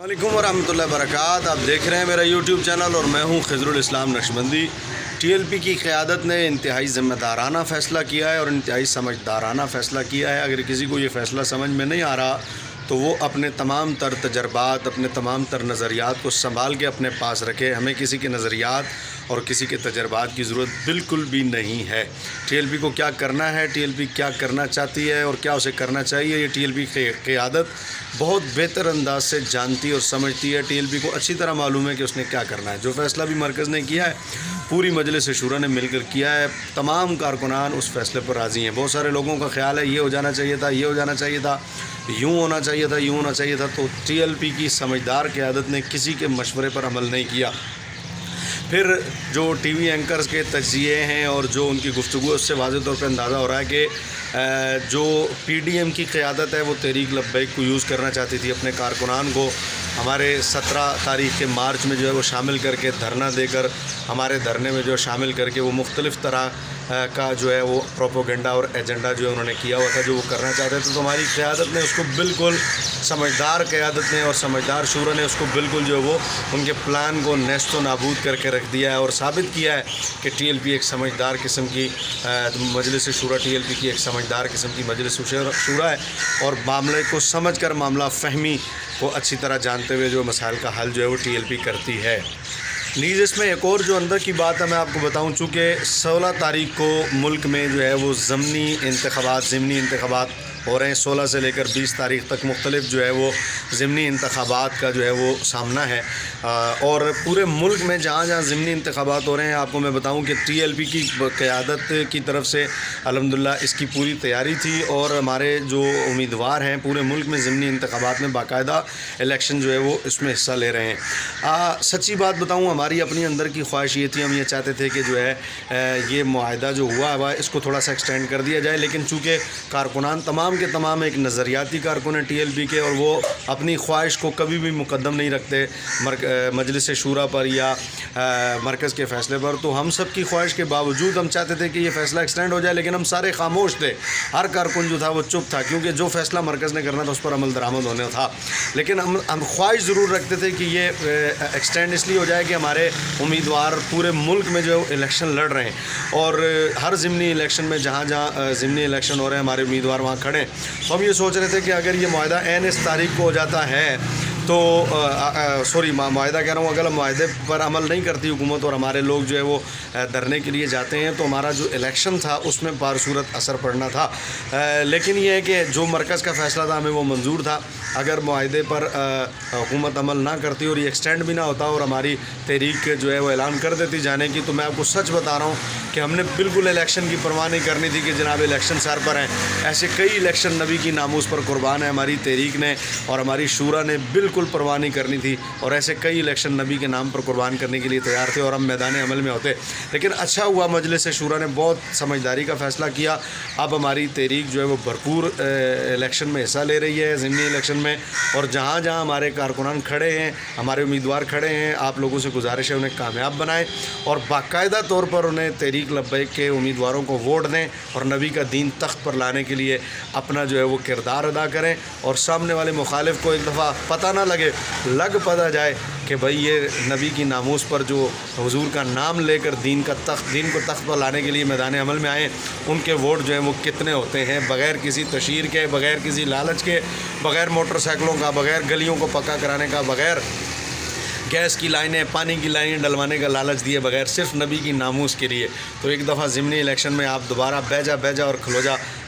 وعلیکم ورحمۃ اللہ وبرکاتہ۔ آپ دیکھ رہے ہیں میرا یوٹیوب چینل اور میں ہوں خضر الاسلام نقشبندی۔ ٹی ایل پی کی قیادت نے انتہائی ذمہ دارانہ فیصلہ کیا ہے اور انتہائی سمجھدارانہ فیصلہ کیا ہے۔ اگر کسی کو یہ فیصلہ سمجھ میں نہیں آ رہا تو وہ اپنے تمام تر تجربات، اپنے تمام تر نظریات کو سنبھال کے اپنے پاس رکھے۔ ہمیں کسی کے نظریات اور کسی کے تجربات کی ضرورت بالکل بھی نہیں ہے۔ ٹی ایل پی کو کیا کرنا ہے، ٹی ایل پی کیا کرنا چاہتی ہے اور کیا اسے کرنا چاہیے، یہ ٹی ایل پی کی قیادت بہت بہتر انداز سے جانتی اور سمجھتی ہے۔ ٹی ایل پی کو اچھی طرح معلوم ہے کہ اس نے کیا کرنا ہے۔ جو فیصلہ بھی مرکز نے کیا ہے پوری مجلس شورا نے مل کر کیا ہے۔ تمام کارکنان اس فیصلے پر راضی ہیں۔ بہت سارے لوگوں کا خیال ہے یہ ہو جانا چاہیے تھا، یہ ہو جانا چاہیے تھا، یوں ہونا چاہیے تھا، یوں ہونا چاہیے تھا۔ تو ٹی ایل پی کی سمجھدار قیادت نے کسی کے مشورے پر عمل نہیں کیا۔ پھر جو ٹی وی اینکرز کے تجزیے ہیں اور جو ان کی گفتگو اس سے واضح طور پہ اندازہ ہو رہا ہے کہ جو پی ڈی ایم کی قیادت ہے وہ تحریک لبیک کو یوز کرنا چاہتی تھی، اپنے کارکنان کو ہمارے 17 تاریخ کے مارچ میں جو ہے وہ شامل کر کے دھرنا دے کر ہمارے دھرنے میں جو شامل کر کے وہ مختلف طرح کا جو ہے وہ پروپوگنڈا اور ایجنڈا جو ہے انہوں نے کیا ہوا تھا، جو وہ کرنا چاہتے تھے۔ تو ہماری قیادت نے اس کو بالکل، سمجھدار قیادت نے اور سمجھدار شورا نے اس کو بالکل جو ہے وہ ان کے پلان کو نیست و نابود کر کے رکھ دیا ہے اور ثابت کیا ہے کہ ٹی ایل پی ایک سمجھدار قسم کی مجلس شورا، ٹی ایل پی کی ایک سمجھدار قسم کی مجلس شورا ہے اور معاملے کو سمجھ کر، معاملہ فہمی کو اچھی طرح جانتے ہوئے جو مسائل کا حل جو ہے وہ ٹی ایل پی کرتی ہے۔ نیز اس میں ایک اور جو اندر کی بات ہے میں آپ کو بتاؤں، چونکہ 16 تاریخ کو ملک میں جو ہے وہ ضمنی انتخابات ہو رہے ہیں۔ 16 سے لے کر 20 تاریخ تک مختلف جو ہے وہ ضمنی انتخابات کا جو ہے وہ سامنا ہے اور پورے ملک میں جہاں جہاں ضمنی انتخابات ہو رہے ہیں، آپ کو میں بتاؤں کہ ٹی ایل پی کی قیادت کی طرف سے الحمدللہ اس کی پوری تیاری تھی اور ہمارے جو امیدوار ہیں پورے ملک میں ضمنی انتخابات میں باقاعدہ الیکشن جو ہے وہ اس میں حصہ لے رہے ہیں۔ سچی بات بتاؤں، ہماری اپنی اندر کی خواہش یہ تھی، ہم یہ چاہتے تھے کہ جو ہے یہ معاہدہ جو ہوا ہے اس کو تھوڑا سا ایکسٹینڈ کر دیا جائے، لیکن چونکہ کارکنان تمام کے تمام ایک نظریاتی کارکن ہیں ٹی ایل پی کے اور وہ اپنی خواہش کو کبھی بھی مقدم نہیں رکھتے مجلس شورا پر یا مرکز کے فیصلے پر۔ تو ہم سب کی خواہش کے باوجود ہم چاہتے تھے کہ یہ فیصلہ ایکسٹینڈ ہو جائے، لیکن ہم سارے خاموش تھے، ہر کارکن جو تھا وہ چپ تھا، کیونکہ جو فیصلہ مرکز نے کرنا تھا اس پر عمل درآمد ہونا تھا۔ لیکن ہم خواہش ضرور رکھتے تھے کہ یہ ایکسٹینڈ اس لیے ہو جائے کہ ہمارے امیدوار پورے ملک میں جو الیکشن لڑ رہے ہیں اور ہر ضمنی الیکشن میں جہاں جہاں ضمنی الیکشن ہو رہے ہیں ہمارے امیدوار وہاں کھڑے ہیں۔ تو ہم یہ سوچ رہے تھے کہ اگر یہ معاہدہ اس تاریخ کو ہو جاتا ہے تو معاہدہ کہہ رہا ہوں، اگر معاہدے پر عمل نہیں کرتی حکومت اور ہمارے لوگ جو ہے وہ دھرنے کے لیے جاتے ہیں تو ہمارا جو الیکشن تھا اس میں بارصورت اثر پڑنا تھا۔ لیکن یہ ہے کہ جو مرکز کا فیصلہ تھا ہمیں وہ منظور تھا۔ اگر معاہدے پر حکومت عمل نہ کرتی اور یہ ایکسٹینڈ بھی نہ ہوتا اور ہماری تحریک جو ہے وہ اعلان کر دیتی جانے کی، تو میں آپ کو سچ بتا رہا ہوں کہ ہم نے بالکل الیکشن کی پرواہ نہیں کرنی تھی کہ جناب الیکشن سر پر ہیں۔ ایسے کئی الیکشن نبی کی ناموس پر قربان ہے ہماری تحریک نے اور ہماری شورا نے بالکل پرواہ نہیں کرنی تھی اور ایسے کئی الیکشن نبی کے نام پر قربان کرنے کے لیے تیار تھے اور ہم میدان عمل میں ہوتے۔ لیکن اچھا ہوا مجلس شورا نے بہت سمجھداری کا فیصلہ کیا۔ اب ہماری تحریک جو ہے وہ بھرپور الیکشن میں حصہ لے رہی ہے، ضمنی الیکشن میں، اور جہاں جہاں ہمارے کارکنان کھڑے ہیں، ہمارے امیدوار کھڑے ہیں، آپ لوگوں سے گزارش ہے انہیں کامیاب بنائیں اور باقاعدہ طور پر انہیں تحریک لبیک کے امیدواروں کو ووٹ دیں اور نبی کا دین تخت پر لانے کے لیے اپنا جو ہے وہ کردار ادا کریں اور سامنے والے مخالف کو ایک دفعہ پتہ نہ لگ پتہ جائے کہ بھئی یہ نبی کی ناموس پر جو حضور کا نام لے کر دین کو تخت پر لانے کے لیے میدان عمل میں آئیں، ان کے ووٹ جو ہیں وہ کتنے ہوتے ہیں، بغیر کسی تشہیر کے، بغیر کسی لالچ کے، بغیر موٹر سائیکلوں کا، بغیر گلیوں کو پکا کرانے کا، بغیر گیس کی لائنیں، پانی کی لائنیں ڈلوانے کا لالچ دیے بغیر، صرف نبی کی ناموس کے لیے۔ تو ایک دفعہ ضمنی الیکشن میں آپ دوبارہ بیجا اور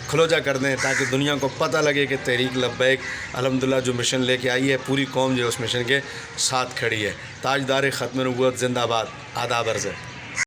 کھلوجا کر دیں تاکہ دنیا کو پتہ لگے کہ تحریک لبیک الحمدللہ جو مشن لے کے آئی ہے پوری قوم جو ہے اس مشن کے ساتھ کھڑی ہے۔ تاجدار ختم نبوت زندہ باد۔ آداب عرض ہے۔